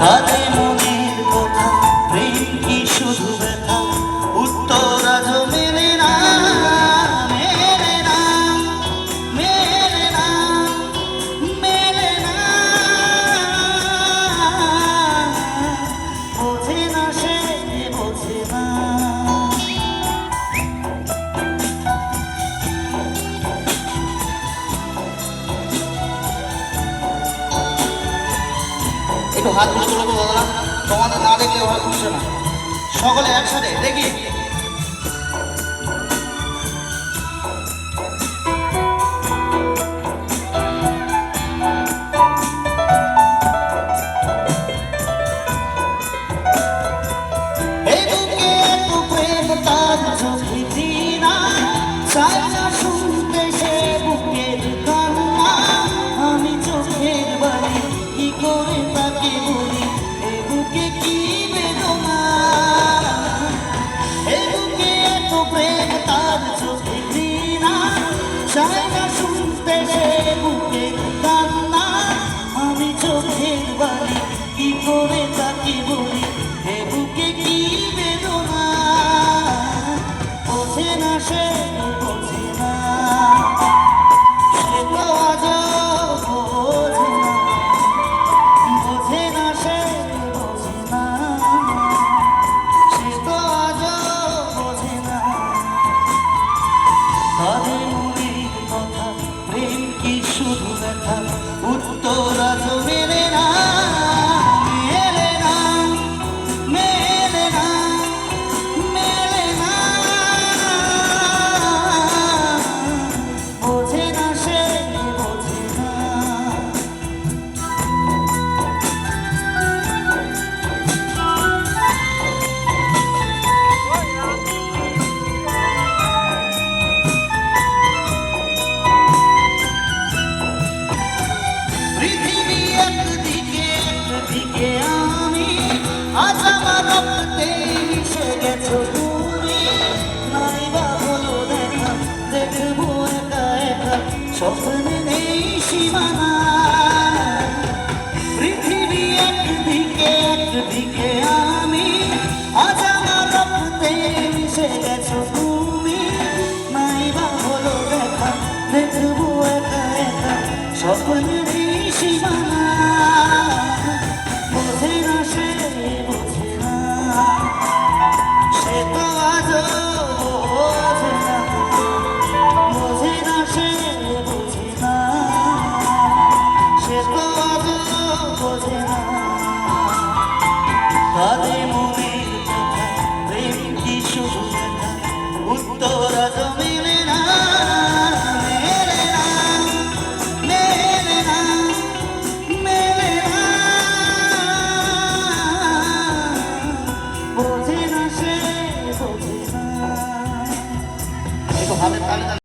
কাঁদে মনের কথা, প্রেম কি শুধু ব্যথা, উত্তর আজ মেলে না, মেলে না, মেলে না, মেলে না, বোঝে না সে, বোঝে না। একটু হাত মুছে বলবো দাদা, তোমাদের না দেখলে ওরা বুঝছে না। সকলে একসাথে দেখি। এই বুকে এত প্রেম তার চোখে দিনা, চাই না শুনতে সে বুকের কান্না। আমি চোখের বাড়ি কি করে তাকে বলি, এ বুকে কি বেদনা। এ বুকে এত প্রেম তার চোখে দিনা, চাই না শুনতে সে বুকের কান্না। আমি চোখের বাড়ি কি করে তাকে বলি, এ বুকে কি বেদনা। বোঝে না সে, বোঝে না, সে তো আজও বোঝে না। বোঝে না সে, বোঝে না, সে তো আজও বোঝে না। কাঁদে মনের কথা, প্রেম কি শুধু ব্যথা, উত্তর আজ মেলে না, মেলে না, মেলে না, মেলে না, বোঝে না সে, বোঝে না। পৃথিবী একদিকে, একদিকে আমি, আজ আমার রক্তে মিশে গেছো তুমি। নাই বা হলো দেখা, দেখবো একা একা, স্বপ্নে নেই সীমানা। পৃথিবী একদিকে, একদিকে আমি, আজ আমার রক্তে মিশে গেছো তুমি। নাই বা হলো দেখা, দেখবো একা একা, স্বপ্নে নেই সীমানা। বোঝে না সে, বোঝে না, সে তো আজও বোঝে না। বোঝে না সে, বোঝে না, সে তো আজও বোঝে না। কাঁদে